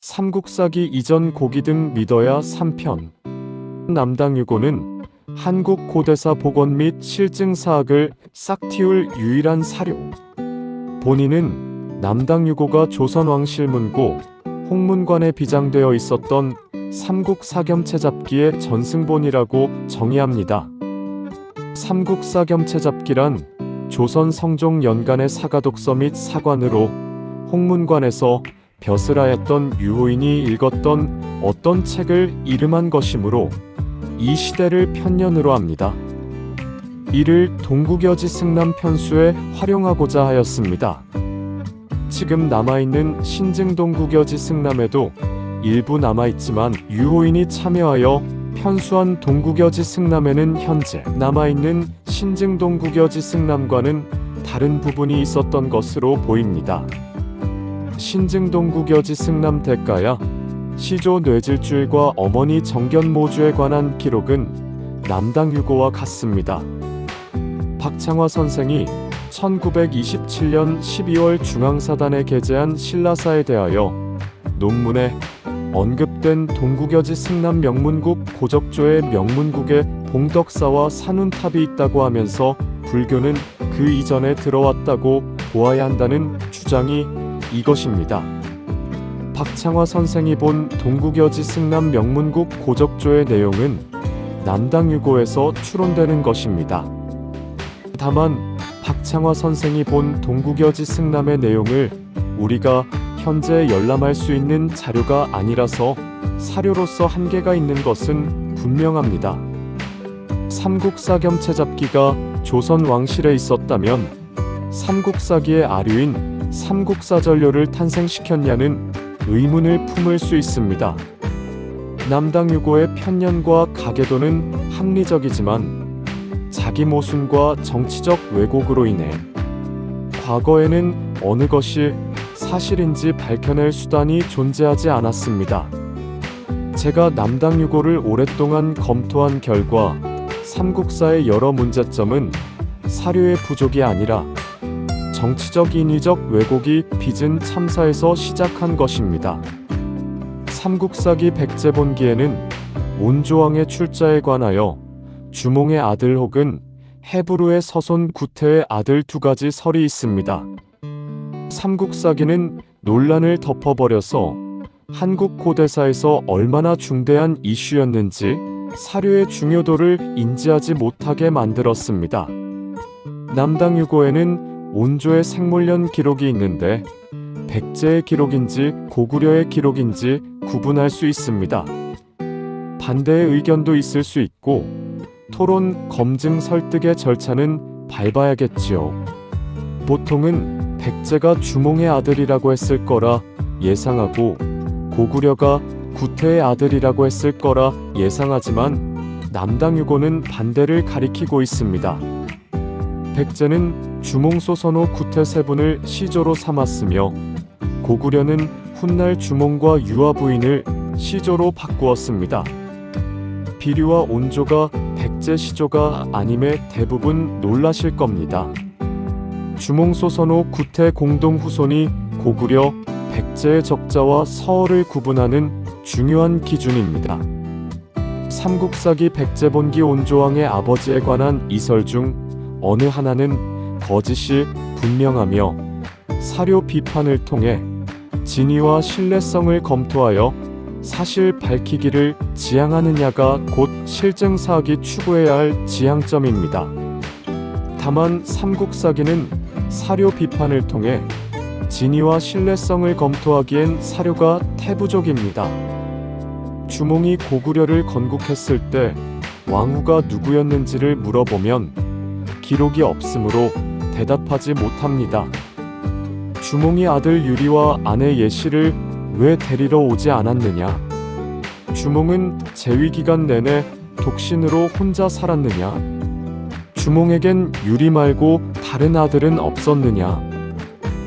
삼국사기 이전 고기 등 믿어야 3편. 남당유고는 한국 고대사 복원 및 실증 사학을 싹 틔울 유일한 사료. 본인은 남당유고가 조선 왕실문고 홍문관에 비장되어 있었던 삼국사겸체잡기의 전승본이라고 정의합니다. 삼국사겸체잡기란 조선 성종 연간의 사가독서 및 사관으로 홍문관에서 벼슬하였던 유호인이 읽었던 어떤 책을 이름한 것이므로 이 시대를 편년으로 합니다. 이를 동국여지 승남 편수에 활용하고자 하였습니다. 지금 남아있는 신증동국여지 승남에도 일부 남아있지만 유호인이 참여하여 편수한 동국여지 승남에는 현재 남아있는 신증동국여지 승남과는 다른 부분이 있었던 것으로 보입니다. 신증동국여지 승남 대가야 시조 뇌질주일과 어머니 정견모주에 관한 기록은 남당유고와 같습니다. 박창화 선생이 1927년 12월 중앙사단에 게재한 신라사에 대하여 논문에 언급된 동국여지 승남 명문국 고적조의 명문국에 봉덕사와 산운탑이 있다고 하면서 불교는 그 이전에 들어왔다고 보아야 한다는 주장이 이것입니다. 박창화 선생이 본 동국여지 승남 명문국 고적조의 내용은 남당유고에서 추론되는 것입니다. 다만 박창화 선생이 본 동국여지 승남의 내용을 우리가 현재 열람할 수 있는 자료가 아니라서 사료로서 한계가 있는 것은 분명합니다. 삼국사겸체잡기가 조선 왕실에 있었다면 삼국사기의 아류인 삼국사전료를 탄생시켰냐는 의문을 품을 수 있습니다. 남당유고의 편년과 가계도는 합리적이지만 자기 모순과 정치적 왜곡으로 인해 과거에는 어느 것이 사실인지 밝혀낼 수단이 존재하지 않았습니다. 제가 남당유고를 오랫동안 검토한 결과 삼국사의 여러 문제점은 사료의 부족이 아니라 정치적 인위적 왜곡이 빚은 참사에서 시작한 것입니다. 삼국사기 백제본기에는 온조왕의 출자에 관하여 주몽의 아들 혹은 헤브루의 서손 구태의 아들 두 가지 설이 있습니다. 삼국사기는 논란을 덮어버려서 한국 고대사에서 얼마나 중대한 이슈였는지 사료의 중요도를 인지하지 못하게 만들었습니다. 남당유고에는 온조의 생물년 기록이 있는데 백제의 기록인지 고구려의 기록인지 구분할 수 있습니다. 반대의 의견도 있을 수 있고 토론, 검증, 설득의 절차는 밟아야겠지요. 보통은 백제가 주몽의 아들이라고 했을 거라 예상하고 고구려가 구태의 아들이라고 했을 거라 예상하지만 남당유고는 반대를 가리키고 있습니다. 백제는 주몽소선호 구태 세 분을 시조로 삼았으며 고구려는 훗날 주몽과 유아 부인을 시조로 바꾸었습니다. 비류와 온조가 백제 시조가 아님에 대부분 놀라실 겁니다. 주몽소선호 구태 공동 후손이 고구려, 백제의 적자와 서어를 구분하는 중요한 기준입니다. 삼국사기 백제본기 온조왕의 아버지에 관한 이설 중 어느 하나는 거짓이 분명하며 사료 비판을 통해 진위와 신뢰성을 검토하여 사실 밝히기를 지향하느냐가 곧 실증사학이 추구해야 할 지향점입니다. 다만 삼국사기는 사료 비판을 통해 진위와 신뢰성을 검토하기엔 사료가 태부족입니다. 주몽이 고구려를 건국했을 때 왕후가 누구였는지를 물어보면 기록이 없으므로 대답하지 못합니다. 주몽이 아들 유리와 아내 예시를 왜 데리러 오지 않았느냐? 주몽은 재위기간 내내 독신으로 혼자 살았느냐? 주몽에겐 유리 말고 다른 아들은 없었느냐?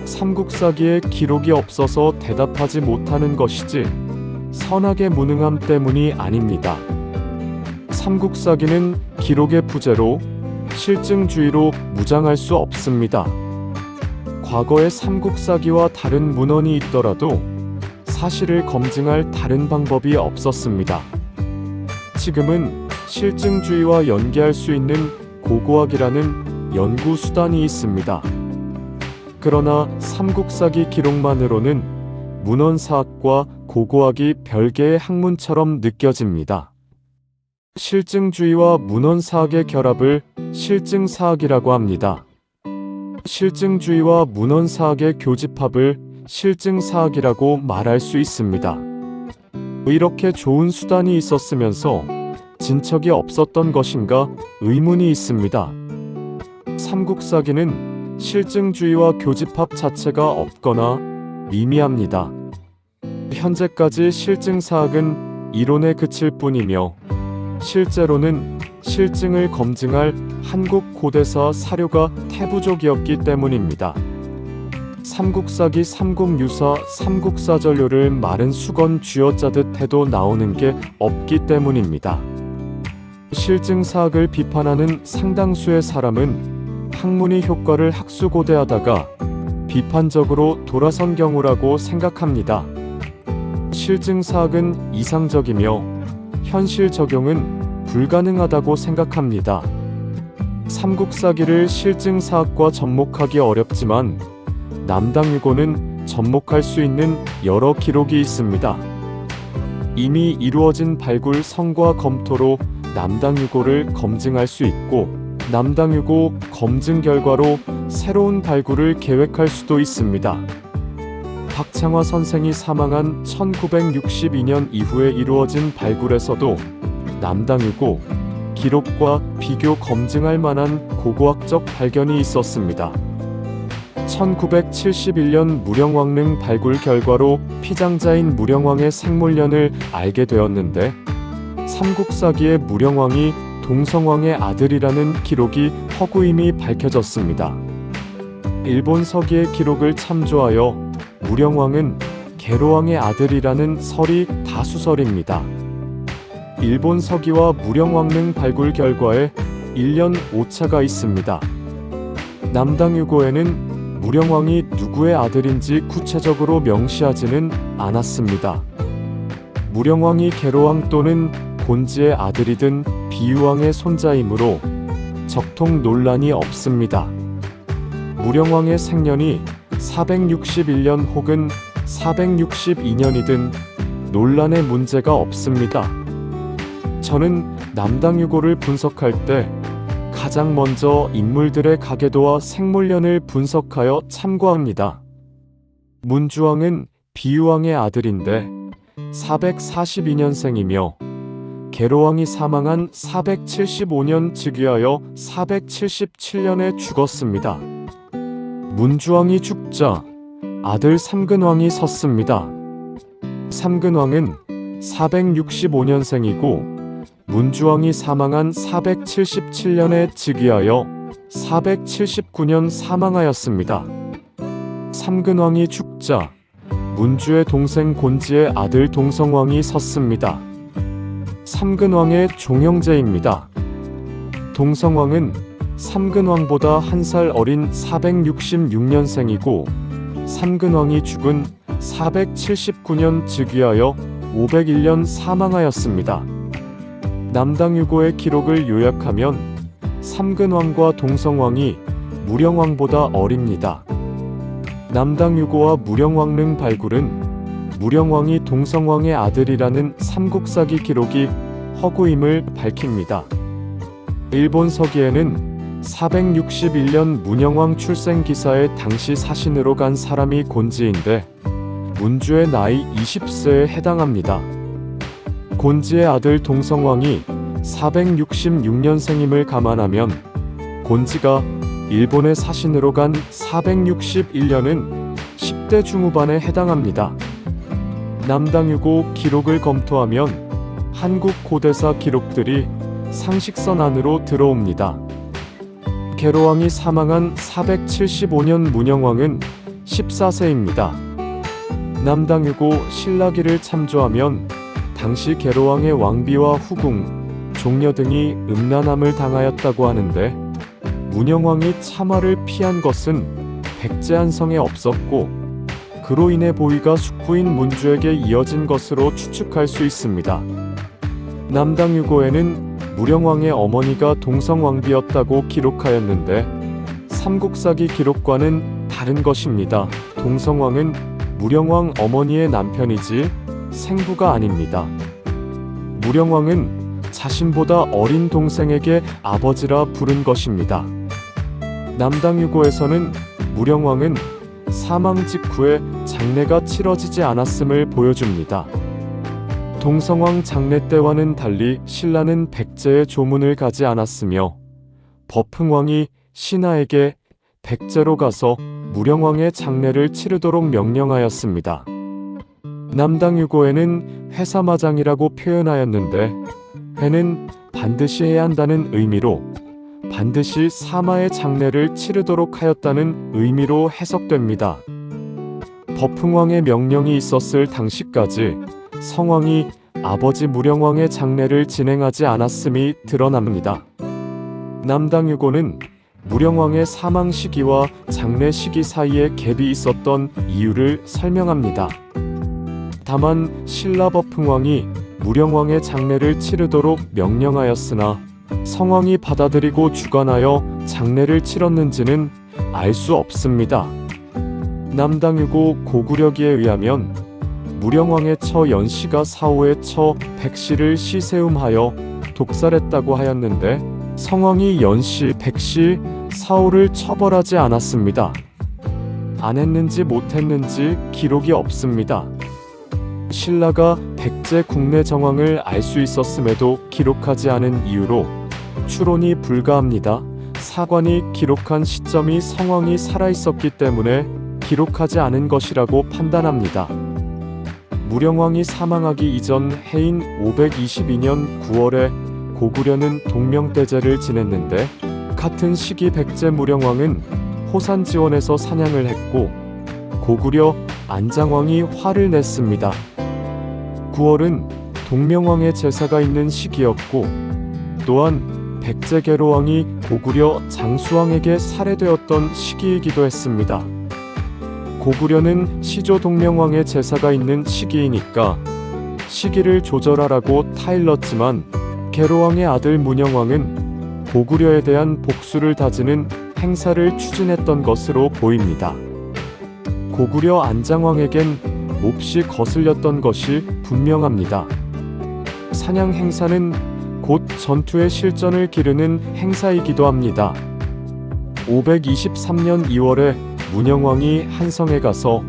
삼국사기에 기록이 없어서 대답하지 못하는 것이지 선악의 무능함 때문이 아닙니다. 삼국사기는 기록의 부재로 실증주의로 무장할 수 없습니다. 과거의 삼국사기와 다른 문헌이 있더라도 사실을 검증할 다른 방법이 없었습니다. 지금은 실증주의와 연계할 수 있는 고고학이라는 연구 수단이 있습니다. 그러나 삼국사기 기록만으로는 문헌사학과 고고학이 별개의 학문처럼 느껴집니다. 실증주의와 문헌사학의 결합을 실증사학이라고 합니다. 실증주의와 문헌사학의 교집합을 실증사학이라고 말할 수 있습니다. 이렇게 좋은 수단이 있었으면서 진척이 없었던 것인가 의문이 있습니다. 삼국사기는 실증주의와 교집합 자체가 없거나 미미합니다. 현재까지 실증사학은 이론에 그칠 뿐이며 실제로는 실증을 검증할 한국 고대사 사료가 태부족이었기 때문입니다. 삼국사기 삼국유사 삼국사전료를 마른 수건 쥐어짜듯 해도 나오는 게 없기 때문입니다. 실증사학을 비판하는 상당수의 사람은 학문의 효과를 학수고대하다가 비판적으로 돌아선 경우라고 생각합니다. 실증사학은 이상적이며 현실 적용은 불가능하다고 생각합니다. 삼국사기를 실증사학과 접목하기 어렵지만 남당유고는 접목할 수 있는 여러 기록이 있습니다. 이미 이루어진 발굴 성과 검토로 남당유고를 검증할 수 있고 남당유고 검증 결과로 새로운 발굴을 계획할 수도 있습니다. 박창화 선생이 사망한 1962년 이후에 이루어진 발굴에서도 남당유고 기록과 비교 검증할 만한 고고학적 발견이 있었습니다. 1971년 무령왕릉 발굴 결과로 피장자인 무령왕의 생물년을 알게 되었는데 삼국사기의 무령왕이 동성왕의 아들이라는 기록이 허구임이 밝혀졌습니다. 일본 서기의 기록을 참조하여 무령왕은 계로왕의 아들이라는 설이 다수설입니다. 일본 서기와 무령왕릉 발굴 결과에 1년 오차가 있습니다. 남당유고에는 무령왕이 누구의 아들인지 구체적으로 명시하지는 않았습니다. 무령왕이 계로왕 또는 곤지의 아들이든 비유왕의 손자이므로 적통 논란이 없습니다. 무령왕의 생년이 461년 혹은 462년이든 논란의 문제가 없습니다. 저는 남당유고를 분석할 때 가장 먼저 인물들의 가계도와 생물년을 분석하여 참고합니다. 문주왕은 비유왕의 아들인데 442년생이며 계로왕이 사망한 475년 즉위하여 477년에 죽었습니다. 문주왕이 죽자 아들 삼근왕이 섰습니다. 삼근왕은 465년생이고 문주왕이 사망한 477년에 즉위하여 479년 사망하였습니다. 삼근왕이 죽자 문주의 동생 곤지의 아들 동성왕이 섰습니다. 삼근왕의 종형제입니다. 동성왕은 삼근왕보다 한 살 어린 466년생이고 삼근왕이 죽은 479년 즉위하여 501년 사망하였습니다. 남당유고의 기록을 요약하면 삼근왕과 동성왕이 무령왕보다 어립니다. 남당유고와 무령왕릉 발굴은 무령왕이 동성왕의 아들이라는 삼국사기 기록이 허구임을 밝힙니다. 일본 서기에는 461년 문영왕 출생 기사에 당시 사신으로 간 사람이 곤지인데 문주의 나이 20세에 해당합니다. 곤지의 아들 동성왕이 466년생임을 감안하면 곤지가 일본의 사신으로 간 461년은 10대 중후반에 해당합니다. 남당유고 기록을 검토하면 한국 고대사 기록들이 상식선 안으로 들어옵니다. 계로왕이 사망한 475년 문영왕은 14세입니다. 남당유고 신라기를 참조하면 당시 계로왕의 왕비와 후궁, 종려 등이 음란함을 당하였다고 하는데 문영왕이 참화를 피한 것은 백제한성에 없었고 그로 인해 보위가 숙부인 문주에게 이어진 것으로 추측할 수 있습니다. 남당유고에는 무령왕의 어머니가 동성왕비였다고 기록하였는데 삼국사기 기록과는 다른 것입니다. 동성왕은 무령왕 어머니의 남편이지 생부가 아닙니다. 무령왕은 자신보다 어린 동생에게 아버지라 부른 것입니다. 남당유고에서는 무령왕은 사망 직후에 장례가 치러지지 않았음을 보여줍니다. 동성왕 장례 때와는 달리 신라는 백제의 조문을 가지 않았으며 법흥왕이 신하에게 백제로 가서 무령왕의 장례를 치르도록 명령하였습니다. 남당유고에는 회사마장이라고 표현하였는데 회는 반드시 해야 한다는 의미로 반드시 사마의 장례를 치르도록 하였다는 의미로 해석됩니다. 법흥왕의 명령이 있었을 당시까지 성왕이 아버지 무령왕의 장례를 진행하지 않았음이 드러납니다. 남당유고는 무령왕의 사망 시기와 장례 시기 사이에 갭이 있었던 이유를 설명합니다. 다만 신라 법흥왕이 무령왕의 장례를 치르도록 명령하였으나 성왕이 받아들이고 주관하여 장례를 치렀는지는 알 수 없습니다. 남당유고 고구려기에 의하면 무령왕의 처 연씨가 사오의 처 백씨를 시세움하여 독살했다고 하였는데 성왕이 연씨, 백씨, 사오를 처벌하지 않았습니다. 안 했는지 못했는지 기록이 없습니다. 신라가 백제 국내 정황을 알 수 있었음에도 기록하지 않은 이유로 추론이 불가합니다. 사관이 기록한 시점이 성왕이 살아있었기 때문에 기록하지 않은 것이라고 판단합니다. 무령왕이 사망하기 이전 해인 522년 9월에 고구려는 동명대제를 지냈는데 같은 시기 백제 무령왕은 호산지원에서 사냥을 했고 고구려 안장왕이 화를 냈습니다. 9월은 동명왕의 제사가 있는 시기였고 또한 백제계로왕이 고구려 장수왕에게 살해되었던 시기이기도 했습니다. 고구려는 시조 동명왕의 제사가 있는 시기이니까 시기를 조절하라고 타일렀지만 계로왕의 아들 문영왕은 고구려에 대한 복수를 다지는 행사를 추진했던 것으로 보입니다. 고구려 안장왕에겐 몹시 거슬렸던 것이 분명합니다. 사냥 행사는 곧 전투의 실전을 기르는 행사이기도 합니다. 523년 2월에 문영왕이 한성에 가서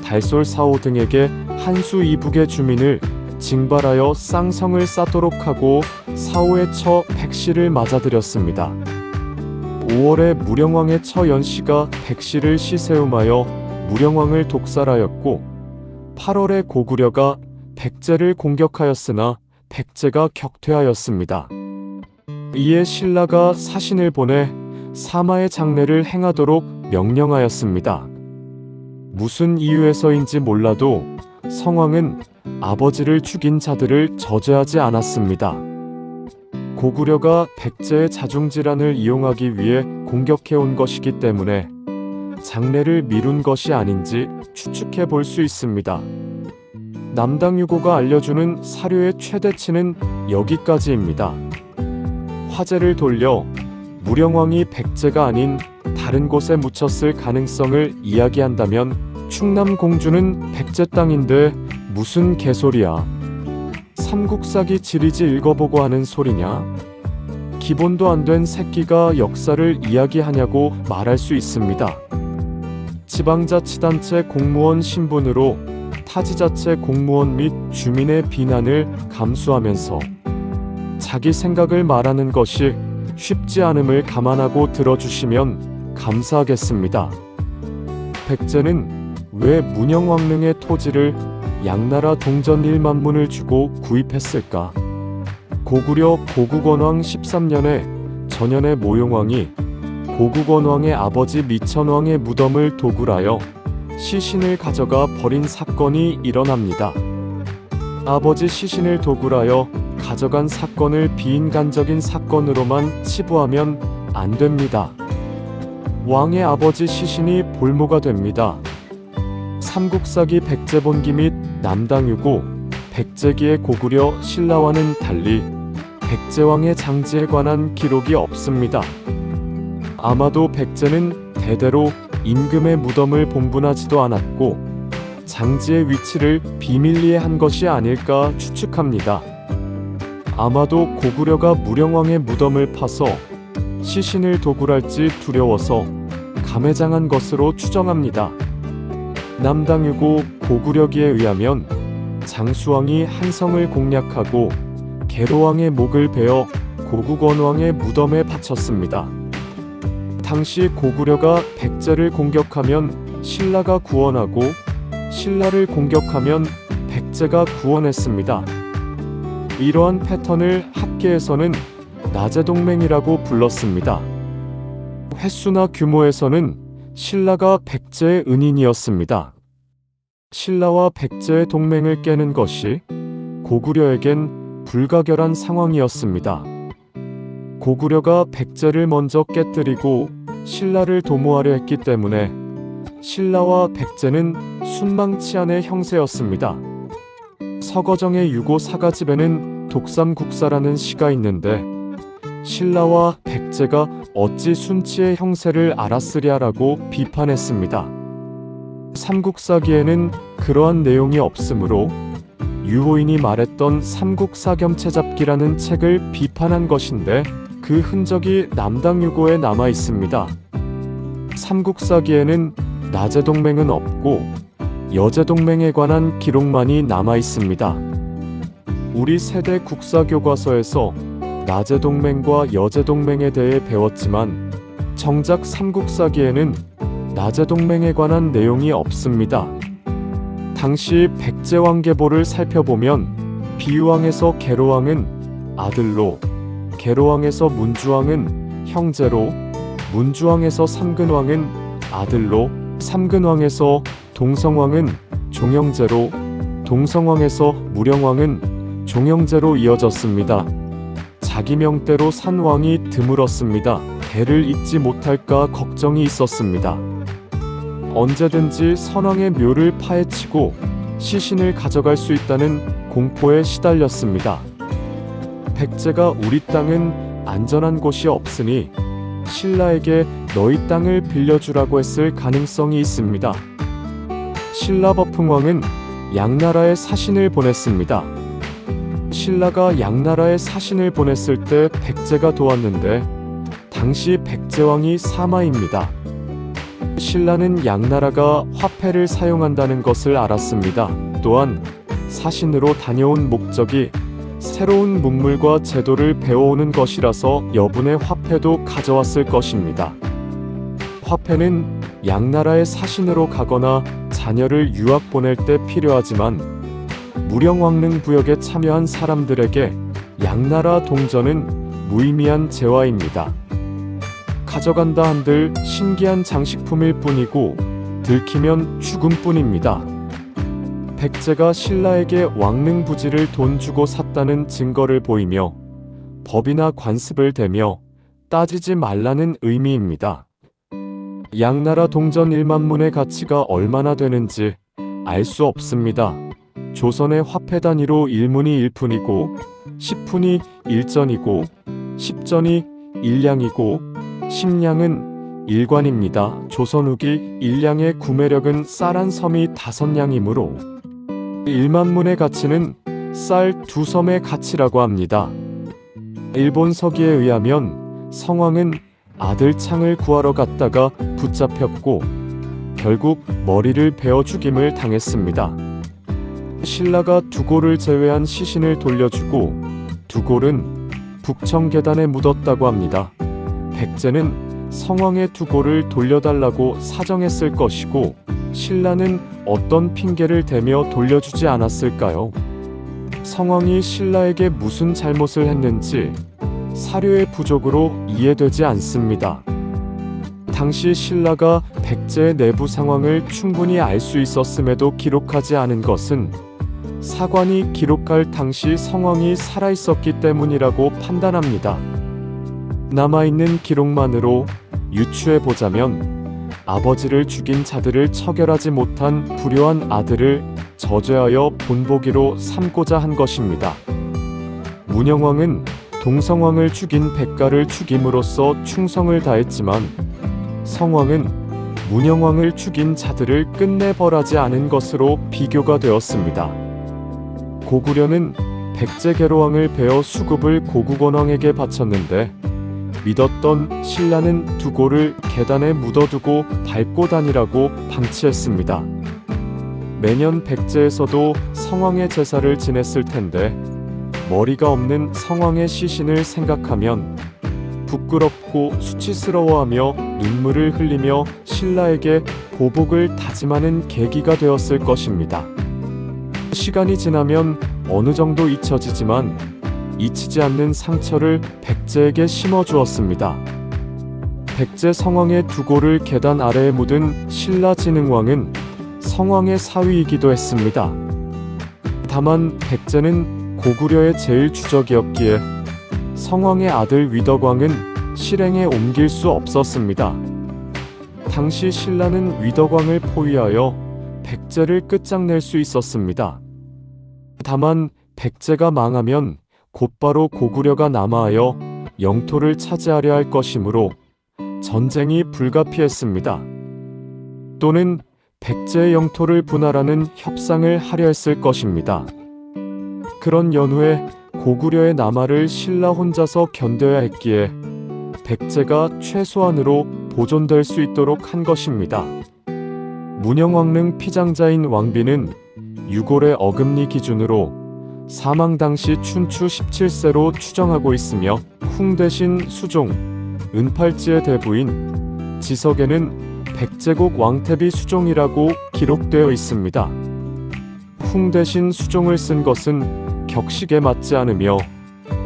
달솔 사오 등에게 한수 이북의 주민을 징발하여 쌍성을 쌓도록 하고 사오의 처 백씨를 맞아들였습니다. 5월에 무령왕의 처 연씨가 백씨를 시세움하여 무령왕을 독살하였고 8월에 고구려가 백제를 공격하였으나 백제가 격퇴하였습니다. 이에 신라가 사신을 보내 사마의 장례를 행하도록 명령하였습니다. 무슨 이유에서인지 몰라도 성왕은 아버지를 죽인 자들을 저죄하지 않았습니다. 고구려가 백제의 자중질환을 이용하기 위해 공격해온 것이기 때문에 장례를 미룬 것이 아닌지 추측해 볼 수 있습니다. 남당유고가 알려주는 사료의 최대치는 여기까지입니다. 화제를 돌려 무령왕이 백제가 아닌 다른 곳에 묻혔을 가능성을 이야기한다면 충남 공주는 백제 땅인데 무슨 개소리야. 삼국사기 지리지 읽어보고 하는 소리냐? 기본도 안 된 새끼가 역사를 이야기하냐고 말할 수 있습니다. 지방자치단체 공무원 신분으로 타지자체 공무원 및 주민의 비난을 감수하면서 자기 생각을 말하는 것이 쉽지 않음을 감안하고 들어주시면 감사하겠습니다. 백제는 왜 문영왕릉의 토지를 양나라 동전 1만 문을 주고 구입했을까? 고구려 고국원왕 13년에 전현의 모용왕이 고국원왕의 아버지 미천왕의 무덤을 도굴하여 시신을 가져가 버린 사건이 일어납니다. 아버지 시신을 도굴하여 가져간 사건을 비인간적인 사건으로만 치부하면 안 됩니다. 왕의 아버지 시신이 볼모가 됩니다. 삼국사기 백제본기 및 남당유고, 백제기의 고구려 신라와는 달리 백제왕의 장지에 관한 기록이 없습니다. 아마도 백제는 대대로 임금의 무덤을 봉분하지도 않았고 장지의 위치를 비밀리에 한 것이 아닐까 추측합니다. 아마도 고구려가 무령왕의 무덤을 파서 시신을 도굴할지 두려워서 감회장한 것으로 추정합니다. 남당유고 고구려기에 의하면 장수왕이 한성을 공략하고 계로왕의 목을 베어 고국원왕의 무덤에 바쳤습니다. 당시 고구려가 백제를 공격하면 신라가 구원하고 신라를 공격하면 백제가 구원했습니다. 이러한 패턴을 학계에서는 나제동맹이라고 불렀습니다. 횟수나 규모에서는 신라가 백제의 은인이었습니다. 신라와 백제의 동맹을 깨는 것이 고구려에겐 불가결한 상황이었습니다. 고구려가 백제를 먼저 깨뜨리고 신라를 도모하려 했기 때문에 신라와 백제는 순망치한의 형세였습니다. 서거정의 유고 사가집에는 독삼국사라는 시가 있는데 신라와 백제가 어찌 순치의 형세를 알았으랴라고 비판했습니다. 삼국사기에는 그러한 내용이 없으므로 유호인이 말했던 삼국사겸체잡기라는 책을 비판한 것인데 그 흔적이 남당유고에 남아 있습니다. 삼국사기에는 나제동맹은 없고 여제동맹에 관한 기록만이 남아 있습니다. 우리 세대 국사교과서에서 나제동맹과 여제동맹에 대해 배웠지만 정작 삼국사기에는 나제동맹에 관한 내용이 없습니다. 당시 백제왕계보를 살펴보면 비유왕에서 계로왕은 아들로, 계로왕에서 문주왕은 형제로, 문주왕에서 삼근왕은 아들로, 삼근왕에서 동성왕은 종형제로, 동성왕에서 무령왕은 종형제로 이어졌습니다. 자기 명대로 산 왕이 드물었습니다. 대를 잇지 못할까 걱정이 있었습니다. 언제든지 선왕의 묘를 파헤치고 시신을 가져갈 수 있다는 공포에 시달렸습니다. 백제가 우리 땅은 안전한 곳이 없으니 신라에게 너희 땅을 빌려주라고 했을 가능성이 있습니다. 신라버풍왕은 양나라에 사신을 보냈습니다. 신라가 양나라에 사신을 보냈을 때 백제가 도왔는데 당시 백제왕이 사마입니다. 신라는 양나라가 화폐를 사용한다는 것을 알았습니다. 또한 사신으로 다녀온 목적이 새로운 문물과 제도를 배워오는 것이라서 여분의 화폐도 가져왔을 것입니다. 화폐는 양나라의 사신으로 가거나 자녀를 유학 보낼 때 필요하지만 무령왕릉 부역에 참여한 사람들에게 양나라 동전은 무의미한 재화입니다. 가져간다 한들 신기한 장식품일 뿐이고 들키면 죽음뿐입니다. 백제가 신라에게 왕릉 부지를 돈 주고 샀다는 증거를 보이며 법이나 관습을 대며 따지지 말라는 의미입니다. 양나라 동전 1만문의 가치가 얼마나 되는지 알 수 없습니다. 조선의 화폐 단위로 1문이 1푼이고 10푼이 1전이고 10전이 1량이고 10량은 1관입니다. 조선 후기 1량의 구매력은 쌀 한 섬이 5량이므로 1만문의 가치는 쌀 2섬의 가치라고 합니다. 일본 서기에 의하면 성왕은 아들 창을 구하러 갔다가 붙잡혔고 결국 머리를 베어 죽임을 당했습니다. 신라가 두골을 제외한 시신을 돌려주고 두골은 북청계단에 묻었다고 합니다. 백제는 성왕의 두골을 돌려달라고 사정했을 것이고 신라는 어떤 핑계를 대며 돌려주지 않았을까요? 성왕이 신라에게 무슨 잘못을 했는지 사료의 부족으로 이해되지 않습니다. 당시 신라가 백제의 내부 상황을 충분히 알 수 있었음에도 기록하지 않은 것은 사관이 기록할 당시 성왕이 살아있었기 때문이라고 판단합니다. 남아있는 기록만으로 유추해보자면 아버지를 죽인 자들을 처결하지 못한 불효한 아들을 저죄하여 본보기로 삼고자 한 것입니다. 문영왕은 동성왕을 죽인 백가를 죽임으로써 충성을 다했지만 성왕은 문영왕을 죽인 자들을 끝내 벌하지 않은 것으로 비교가 되었습니다. 고구려는 백제계로왕을 베어 수급을 고국원왕에게 바쳤는데 믿었던 신라는 두고를 계단에 묻어두고 밟고 다니라고 방치했습니다. 매년 백제에서도 성왕의 제사를 지냈을 텐데 머리가 없는 성왕의 시신을 생각하면 부끄럽고 수치스러워하며 눈물을 흘리며 신라에게 보복을 다짐하는 계기가 되었을 것입니다. 시간이 지나면 어느 정도 잊혀지지만 잊히지 않는 상처를 백제에게 심어주었습니다. 백제 성왕의 두고를 계단 아래에 묻은 신라 진흥왕은 성왕의 사위이기도 했습니다. 다만 백제는 고구려의 제일 주적이었기에 성왕의 아들 위덕왕은 실행에 옮길 수 없었습니다. 당시 신라는 위덕왕을 포위하여 백제를 끝장낼 수 있었습니다. 다만 백제가 망하면 곧바로 고구려가 남하하여 영토를 차지하려 할 것이므로 전쟁이 불가피했습니다. 또는 백제의 영토를 분할하는 협상을 하려 했을 것입니다. 그런 연후에 고구려의 남하를 신라 혼자서 견뎌야 했기에 백제가 최소한으로 보존될 수 있도록 한 것입니다. 문영왕릉 피장자인 왕비는 유골의 어금니 기준으로 사망 당시 춘추 17세로 추정하고 있으며 흥대신 수종, 은팔지의 대부인 지석에는 백제국 왕태비 수종이라고 기록되어 있습니다. 흥대신 수종을 쓴 것은 격식에 맞지 않으며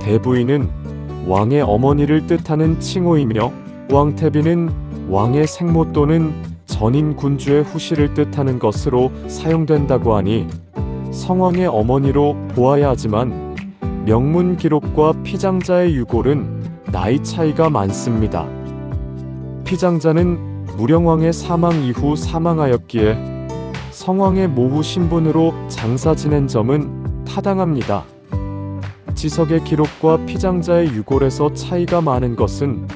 대부인은 왕의 어머니를 뜻하는 칭호이며 왕태비는 왕의 생모 또는 전임 군주의 후시를 뜻하는 것으로 사용된다고 하니 성왕의 어머니로 보아야 하지만 명문 기록과 피장자의 유골은 나이 차이가 많습니다. 피장자는 무령왕의 사망 이후 사망하였기에 성왕의 모후 신분으로 장사 지낸 점은 타당합니다. 지석의 기록과 피장자의 유골에서 차이가 많은 것은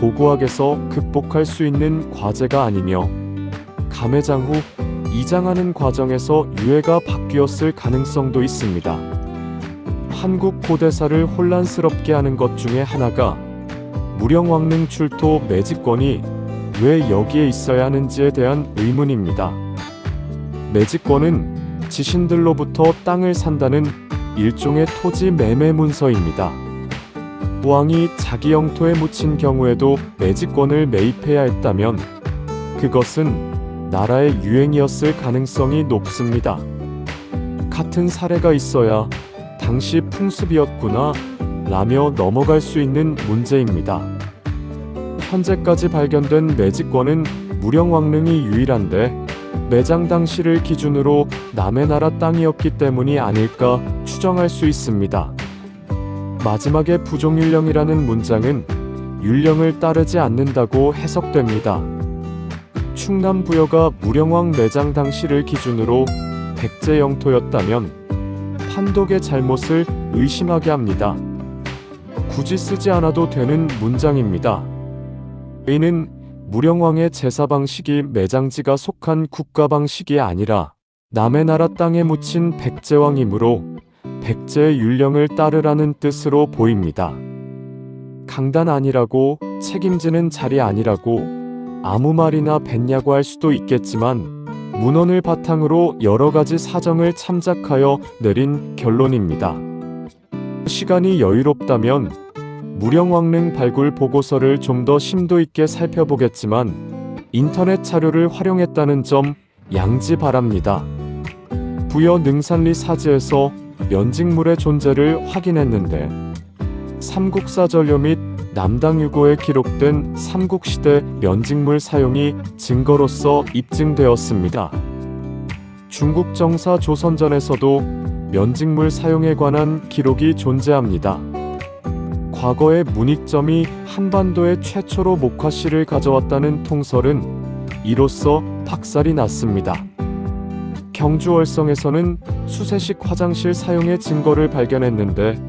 고고학에서 극복할 수 있는 과제가 아니며 감회장 후 이장하는 과정에서 유해가 바뀌었을 가능성도 있습니다. 한국 고대사를 혼란스럽게 하는 것 중에 하나가 무령왕릉 출토 매직권이 왜 여기에 있어야 하는지에 대한 의문입니다. 매직권은 지신들로부터 땅을 산다는 일종의 토지 매매 문서입니다. 왕이 자기 영토에 묻힌 경우에도 매직권을 매입해야 했다면 그것은 나라의 유행이었을 가능성이 높습니다. 같은 사례가 있어야 당시 풍습이었구나 라며 넘어갈 수 있는 문제입니다. 현재까지 발견된 매직권은 무령왕릉이 유일한데 매장 당시를 기준으로 남의 나라 땅이었기 때문이 아닐까 추정할 수 있습니다. 마지막에 부종율령이라는 문장은 율령을 따르지 않는다고 해석됩니다. 충남 부여가 무령왕 매장 당시를 기준으로 백제 영토였다면 판독의 잘못을 의심하게 합니다. 굳이 쓰지 않아도 되는 문장입니다. 이는 무령왕의 제사 방식이 매장지가 속한 국가 방식이 아니라 남의 나라 땅에 묻힌 백제왕이므로 백제의 율령을 따르라는 뜻으로 보입니다. 강단 아니라고 책임지는 자리 아니라고 아무 말이나 뱉냐고 할 수도 있겠지만 문헌을 바탕으로 여러 가지 사정을 참작하여 내린 결론입니다. 시간이 여유롭다면 무령왕릉 발굴 보고서를 좀 더 심도 있게 살펴보겠지만 인터넷 자료를 활용했다는 점 양지 바랍니다. 부여 능산리 사지에서 면직물의 존재를 확인했는데 삼국사전료 및 남당유고에 기록된 삼국시대 면직물 사용이 증거로서 입증되었습니다. 중국 정사 조선전에서도 면직물 사용에 관한 기록이 존재합니다. 과거의 문익점이 한반도에 최초로 목화씨를 가져왔다는 통설은 이로써 박살이 났습니다. 경주 월성에서는 수세식 화장실 사용의 증거를 발견했는데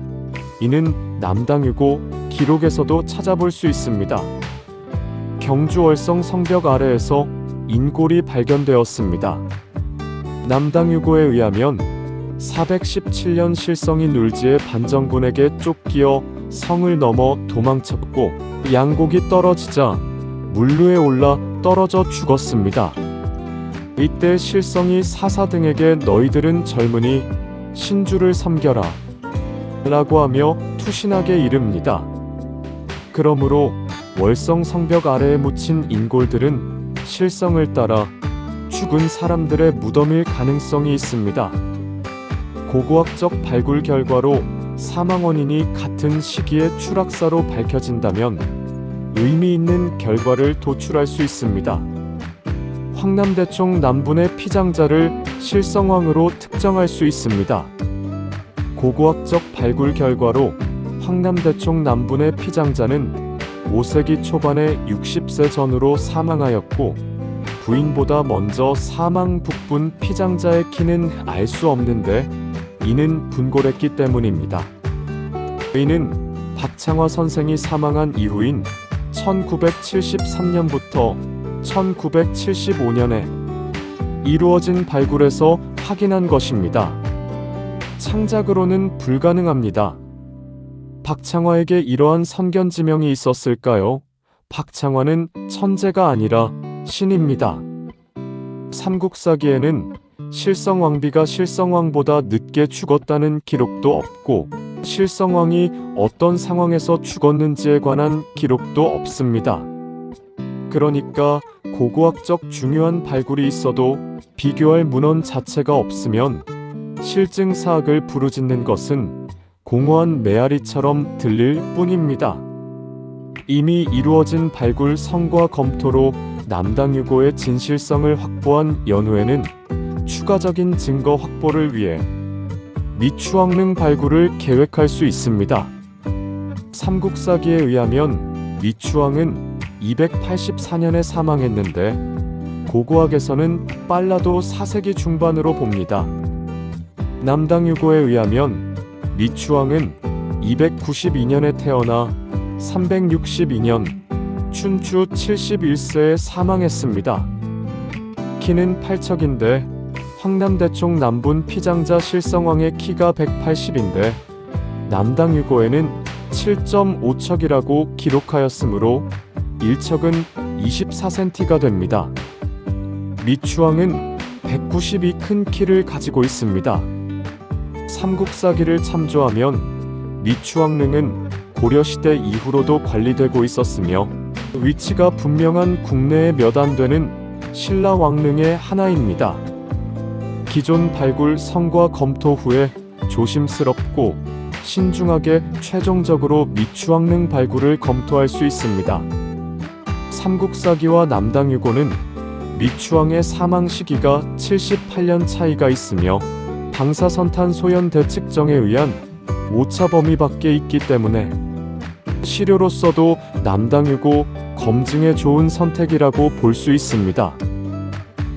이는 남당유고 기록에서도 찾아볼 수 있습니다. 경주 월성 성벽 아래에서 인골이 발견되었습니다. 남당유고에 의하면 417년 실성이 눌지의 반정군에게 쫓기어 성을 넘어 도망쳤고 양곡이 떨어지자 물루에 올라 떨어져 죽었습니다. 이때 실성이 사사 등에게 너희들은 젊은이 신주를 섬겨라 라고 하며 투신하게 이릅니다. 그러므로 월성 성벽 아래에 묻힌 인골들은 실성을 따라 죽은 사람들의 무덤일 가능성이 있습니다. 고고학적 발굴 결과로 사망 원인이 같은 시기에 추락사로 밝혀진다면 의미 있는 결과를 도출할 수 있습니다. 황남대총 남분의 피장자를 실성왕으로 특정할 수 있습니다. 고고학적 발굴 결과로 황남대총 남분의 피장자는 5세기 초반에 60세 전후로 사망하였고 부인보다 먼저 사망 북분 피장자의 키는 알 수 없는데 이는 분골했기 때문입니다. 이는 박창화 선생이 사망한 이후인 1973년부터 1975년에 이루어진 발굴에서 확인한 것입니다. 창작으로는 불가능합니다. 박창화에게 이러한 선견지명이 있었을까요? 박창화는 천재가 아니라 신입니다. 삼국사기에는 실성왕비가 실성왕보다 늦게 죽었다는 기록도 없고 실성왕이 어떤 상황에서 죽었는지에 관한 기록도 없습니다. 그러니까 고고학적 중요한 발굴이 있어도 비교할 문헌 자체가 없으면 실증사학을 부르짖는 것은 공허한 메아리처럼 들릴 뿐입니다. 이미 이루어진 발굴 성과 검토로 남당유고의 진실성을 확보한 연후에는 추가적인 증거 확보를 위해 미추왕릉 발굴을 계획할 수 있습니다. 삼국사기에 의하면 미추왕은 284년에 사망했는데 고고학에서는 빨라도 4세기 중반으로 봅니다. 남당유고에 의하면 미추왕은 292년에 태어나 362년 춘추 71세에 사망했습니다. 키는 8척인데 황남대총 남분 피장자 실성왕의 키가 180인데 남당유고에는 7.5척이라고 기록하였으므로 1척은 24cm가 됩니다. 미추왕은 192 큰 키를 가지고 있습니다. 삼국사기를 참조하면 미추왕릉은 고려시대 이후로도 관리되고 있었으며 위치가 분명한 국내에 몇 안 되는 신라왕릉의 하나입니다. 기존 발굴 성과 검토 후에 조심스럽고 신중하게 최종적으로 미추왕릉 발굴을 검토할 수 있습니다. 삼국사기와 남당유고는 미추왕의 사망 시기가 78년 차이가 있으며 방사선탄 소연 대측정에 의한 오차 범위 밖에 있기 때문에 시료로서도 남당유고 검증에 좋은 선택이라고 볼 수 있습니다.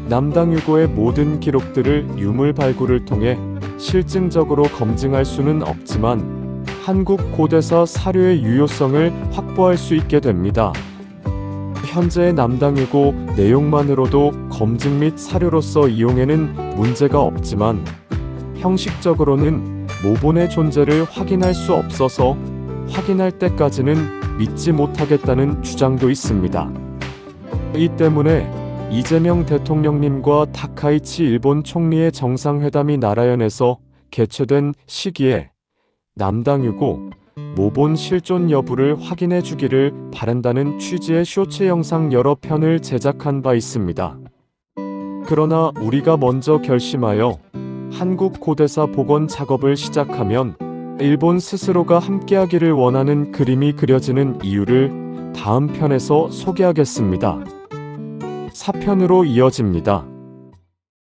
남당유고의 모든 기록들을 유물 발굴을 통해 실증적으로 검증할 수는 없지만 한국 고대사 사료의 유효성을 확보할 수 있게 됩니다. 현재의 남당유고 내용만으로도 검증 및 사료로서 이용에는 문제가 없지만 형식적으로는 모본의 존재를 확인할 수 없어서 확인할 때까지는 믿지 못하겠다는 주장도 있습니다. 이 때문에 이재명 대통령님과 타카이치 일본 총리의 정상회담이 나라연에서 개최된 시기에 남당유고 모본 실존 여부를 확인해 주기를 바란다는 취지의 쇼츠 영상 여러 편을 제작한 바 있습니다. 그러나 우리가 먼저 결심하여 한국 고대사 복원 작업을 시작하면 일본 스스로가 함께하기를 원하는 그림이 그려지는 이유를 다음 편에서 소개하겠습니다. 4편으로 이어집니다.